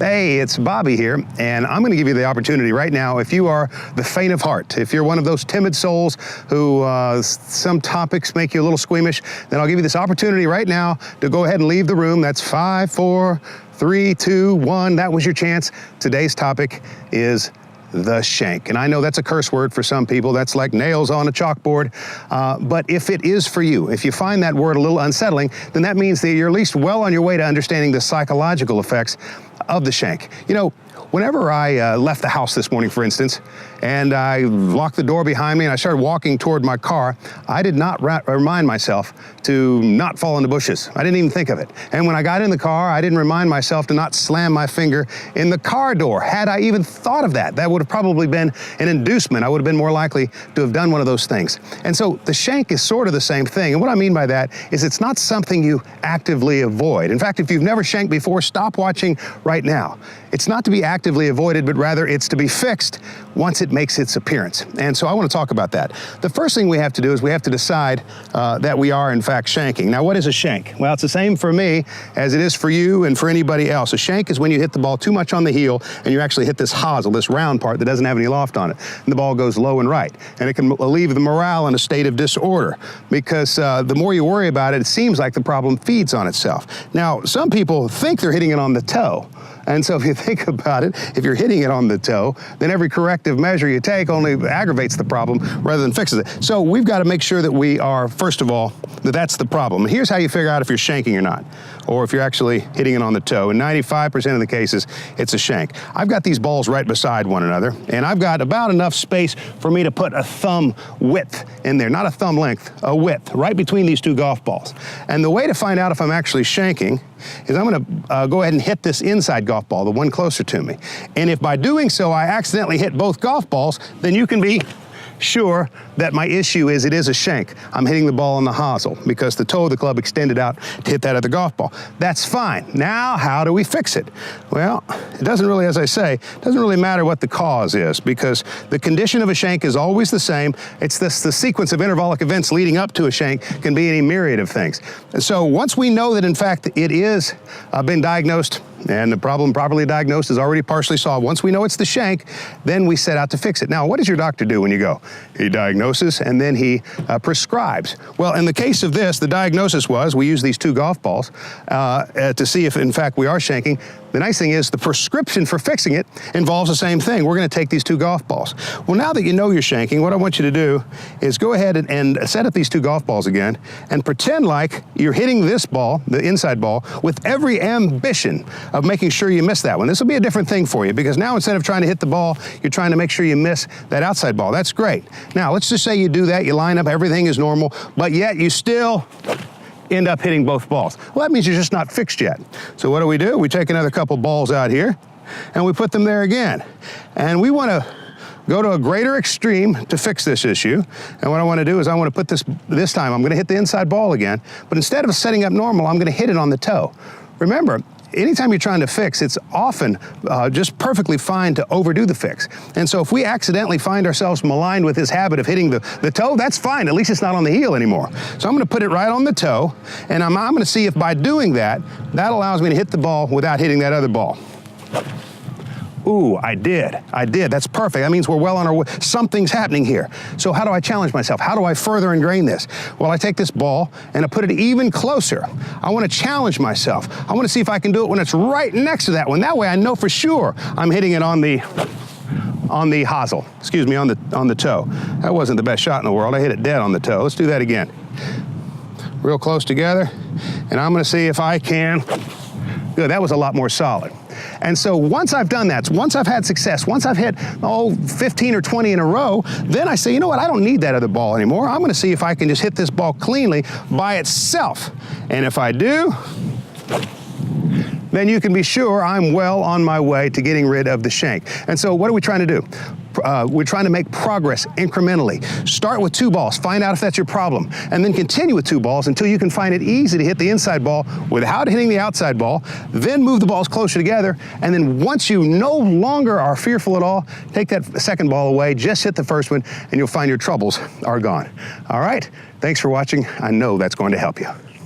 Hey, it's Bobby here, and I'm going to give you the opportunity right now, if you are the faint of heart, if you're one of those timid souls who some topics make you a little squeamish, then I'll give you this opportunity right now to go ahead and leave the room. That's 5, 4, 3, 2, 1. That was your chance. Today's topic is the shank. And I know that's a curse word for some people. That's like nails on a chalkboard. But if it is for you, if you find that word a little unsettling, then that means that you're at least well on your way to understanding the psychological effects of the shank. You know, whenever I left the house this morning, for instance, and I locked the door behind me and I started walking toward my car, I did not remind myself to not fall in the bushes. I didn't even think of it. And when I got in the car, I didn't remind myself to not slam my finger in the car door. Had I even thought of that, that would have probably been an inducement. I would have been more likely to have done one of those things. And so the shank is sort of the same thing. And what I mean by that is it's not something you actively avoid. In fact, if you've never shanked before, stop watching right now. It's not to be actively avoided, but rather it's to be fixed once it makes its appearance. And so I want to talk about that. The first thing we have to do is we have to decide that we are in fact shanking. Now, what is a shank? Well, it's the same for me as it is for you and for anybody else. A shank is when you hit the ball too much on the heel and you actually hit this hosel, this round part that doesn't have any loft on it, and the ball goes low and right. And it can leave the morale in a state of disorder because the more you worry about it, it seems like the problem feeds on itself. Now, some people think they're hitting it on the toe. And so if you think about it, if you're hitting it on the toe, then every corrective measure you take only aggravates the problem rather than fixes it. So we've got to make sure that we are, first of all, that's the problem. And here's how you figure out if you're shanking or not, or if you're actually hitting it on the toe. In 95% of the cases, it's a shank. I've got these balls right beside one another, and I've got about enough space for me to put a thumb width in there, not a thumb length, a width, right between these two golf balls. And the way to find out if I'm actually shanking is I'm going to go ahead and hit this inside golf ball, the one closer to me. And if by doing so I accidentally hit both golf balls, then you can be sure that my issue is it is a shank. I'm hitting the ball on the hosel because the toe of the club extended out to hit that other golf ball. That's fine. Now, how do we fix it? Well, it doesn't really, as I say, it doesn't really matter what the cause is because the condition of a shank is always the same. It's the sequence of intervallic events leading up to a shank can be any myriad of things. And so once we know that in fact it is been diagnosed and the problem properly diagnosed is already partially solved, once we know it's the shank, then we set out to fix it. Now, what does your doctor do when you go? He diagnoses and then he prescribes. Well, in the case of this, the diagnosis was we use these two golf balls to see if in fact we are shanking. The nice thing is the prescription for fixing it involves the same thing. We're going to take these two golf balls. Well, now that you know you're shanking, what I want you to do is go ahead and set up these two golf balls again and pretend like you're hitting this ball, the inside ball, with every ambition of making sure you miss that one. This will be a different thing for you because now instead of trying to hit the ball, you're trying to make sure you miss that outside ball. That's great. Now, let's just say you do that, you line up, everything is normal, but yet you still end up hitting both balls. Well, that means you're just not fixed yet. So what do? We take another couple balls out here and we put them there again. And we want to go to a greater extreme to fix this issue. And what I want to do is I want to put this time, I'm going to hit the inside ball again, but instead of setting up normal, I'm going to hit it on the toe. Remember, anytime you're trying to fix, it's often just perfectly fine to overdo the fix. And so if we accidentally find ourselves maligned with this habit of hitting the toe, that's fine. At least it's not on the heel anymore. So I'm going to put it right on the toe, and I'm going to see if by doing that, that allows me to hit the ball without hitting that other ball. Ooh, I did. That's perfect. That means we're well on our way. Something's happening here. So how do I challenge myself? How do I further ingrain this? Well, I take this ball and I put it even closer. I want to challenge myself. I want to see if I can do it when it's right next to that one. That way I know for sure I'm hitting it on the hosel. Excuse me, on the toe. That wasn't the best shot in the world. I hit it dead on the toe. Let's do that again. Real close together. And I'm going to see if I can. Good, that was a lot more solid. And so once I've done that, once I've had success, once I've hit, 15 or 20 in a row, then I say, you know what, I don't need that other ball anymore. I'm going to see if I can just hit this ball cleanly by itself. And if I do, then you can be sure I'm well on my way to getting rid of the shank. And so what are we trying to do? We're trying to make progress incrementally. Start with two balls, find out if that's your problem, and then continue with two balls until you can find it easy to hit the inside ball without hitting the outside ball, then move the balls closer together, and then once you no longer are fearful at all, take that second ball away, just hit the first one, and you'll find your troubles are gone. All right, thanks for watching. I know that's going to help you.